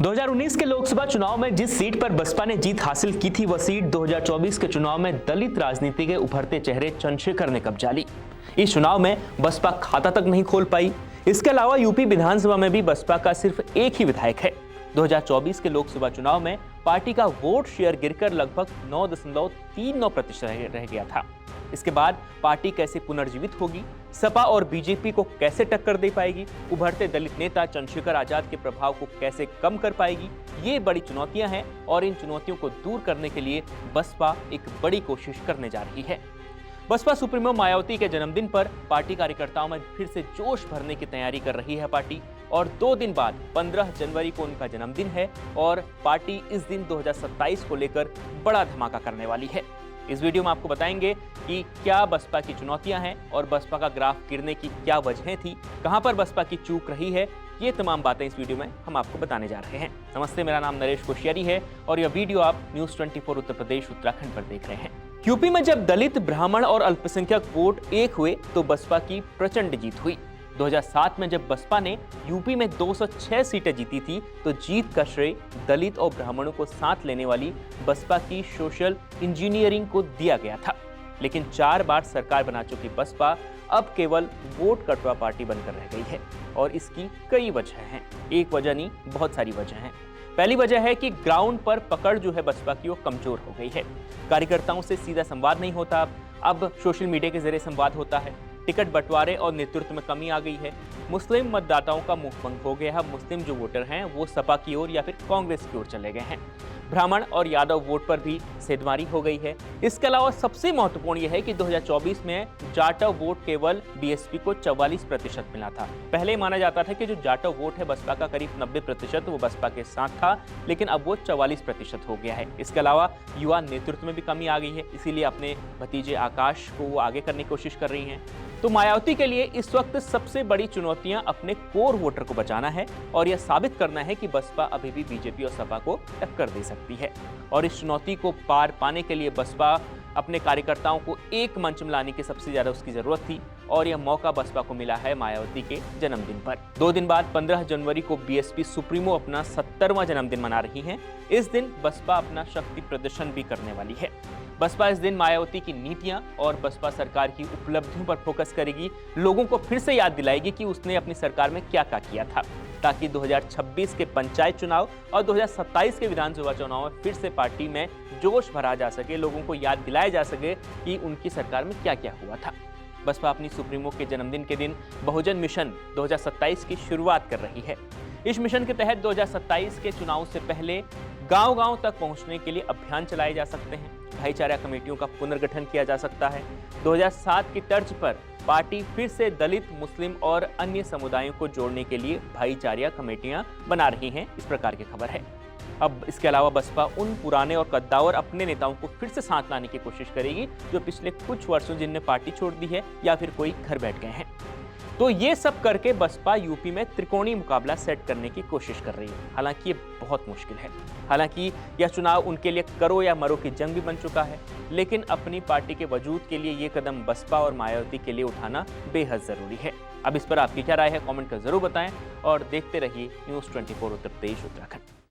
2019 के लोकसभा चुनाव में जिस सीट पर बसपा ने जीत हासिल की थी, वह सीट 2024 के चुनाव में दलित राजनीति के उभरते चेहरे चंद्रशेखर ने कब्जा ली। इस चुनाव में बसपा खाता तक नहीं खोल पाई। इसके अलावा यूपी विधानसभा में भी बसपा का सिर्फ एक ही विधायक है। 2024 के लोकसभा चुनाव में पार्टी का वोट शेयर गिरकर लगभग 9.39% रह गया था। इसके बाद पार्टी कैसे पुनर्जीवित होगी, सपा और बीजेपी को कैसे टक्कर दे पाएगी, उभरते दलित नेता चंद्रशेखर आजाद के प्रभाव को कैसे कम कर पाएगी, ये बड़ी चुनौतियां हैं और इन चुनौतियों को दूर करने के लिए बसपा एक बड़ी कोशिश करने जा रही है। बसपा सुप्रीमो मायावती के जन्मदिन पर पार्टी कार्यकर्ताओं में फिर से जोश भरने की तैयारी कर रही है पार्टी, और 2 दिन बाद 15 जनवरी को उनका जन्मदिन है और पार्टी इस दिन 2027 को लेकर बड़ा धमाका करने वाली है। इस वीडियो में आपको बताएंगे कि क्या बसपा की चुनौतियां हैं और बसपा का ग्राफ गिरने की क्या वजहें थी, कहां पर बसपा की चूक रही है। ये तमाम बातें इस वीडियो में हम आपको बताने जा रहे हैं। नमस्ते, मेरा नाम नरेश कोश्यारी है और यह वीडियो आप न्यूज़ 24 उत्तर प्रदेश उत्तराखंड पर देख रहे हैं। यूपी में जब दलित, ब्राह्मण और अल्पसंख्यक वोट एक हुए तो बसपा की प्रचंड जीत हुई। 2007 में जब बसपा ने यूपी में 206 सीटें जीती थी तो जीत का श्रेय दलित और ब्राह्मणों को साथ लेने वाली बसपा की सोशल इंजीनियरिंग को दिया गया था। लेकिन 4 बार सरकार बना चुकी बसपा अब केवल वोट कटवा पार्टी बनकर रह गई है और इसकी कई वजह हैं। एक वजह नहीं, बहुत सारी वजह हैं। पहली वजह है कि ग्राउंड पर पकड़ जो है बसपा की वो कमजोर हो गई है। कार्यकर्ताओं से सीधा संवाद नहीं होता, अब सोशल मीडिया के जरिए संवाद होता है। टिकट बंटवारे और नेतृत्व में कमी आ गई है। मुस्लिम मतदाताओं का मुंह बंद हो गया है। मुस्लिम जो वोटर हैं वो सपा की ओर या फिर कांग्रेस की ओर चले गए हैं। ब्राह्मण और यादव वोट पर भी सेधमारी हो गई है। इसके अलावा सबसे महत्वपूर्ण यह है कि 2024 में जाटव वोट केवल बीएसपी को 44% मिला था। पहले माना जाता था कि जो जाटव वोट है बसपा का करीब 90% वो बसपा के साथ था, लेकिन अब वो 44% हो गया है। इसके अलावा युवा नेतृत्व में भी कमी आ गई है, इसीलिए अपने भतीजे आकाश को वो आगे करने की कोशिश कर रही हैं। तो मायावती के लिए इस वक्त सबसे बड़ी चुनौतियां अपने कोर वोटर को बचाना है और यह साबित करना है कि बसपा अभी भी बीजेपी और सपा को टक्कर दे सकती है। और इस चुनौती को पार पाने के लिए बसपा अपने कार्यकर्ताओं को एक मंच में लाने की सबसे ज्यादा उसकी जरूरत थी और यह मौका बसपा को मिला है मायावती के जन्मदिन पर। 2 दिन बाद 15 जनवरी को बीएसपी सुप्रीमो अपना 70वां जन्मदिन मना रही है। इस दिन बसपा अपना शक्ति प्रदर्शन भी करने वाली है। बसपा इस दिन मायावती की नीतियां और बसपा सरकार की उपलब्धियों पर फोकस करेगी, लोगों को फिर से याद दिलाएगी कि उसने अपनी सरकार में क्या क्या किया था, ताकि 2026 के पंचायत चुनाव और 2027 के विधानसभा चुनाव में फिर से पार्टी में जोश भरा जा सके, लोगों को याद दिलाया जा सके कि उनकी सरकार में क्या क्या हुआ था। बसपा अपनी सुप्रीमो के जन्मदिन के दिन बहुजन मिशन 2027 की शुरुआत कर रही है। इस मिशन के तहत 2027 के चुनाव से पहले गांव-गांव तक पहुंचने के लिए अभियान चलाए जा सकते हैं। भाईचारा कमेटियों का पुनर्गठन किया जा सकता है। 2007 की तर्ज पर पार्टी फिर से दलित, मुस्लिम और अन्य समुदायों को जोड़ने के लिए भाईचारा कमेटियां बना रही हैं, इस प्रकार की खबर है। अब इसके अलावा बसपा उन पुराने और कद्दावर अपने नेताओं को फिर से साथ लाने की कोशिश करेगी जो पिछले कुछ वर्षों जिनने पार्टी छोड़ दी है या फिर कोई घर बैठ गए हैं। तो ये सब करके बसपा यूपी में त्रिकोणीय मुकाबला सेट करने की कोशिश कर रही है। हालांकि ये बहुत मुश्किल है। हालांकि यह चुनाव उनके लिए करो या मरो की जंग भी बन चुका है, लेकिन अपनी पार्टी के वजूद के लिए ये कदम बसपा और मायावती के लिए उठाना बेहद जरूरी है। अब इस पर आपकी क्या राय है, कमेंट कर जरूर बताएं और देखते रहिए न्यूज़ 24 उत्तर प्रदेश उत्तराखंड।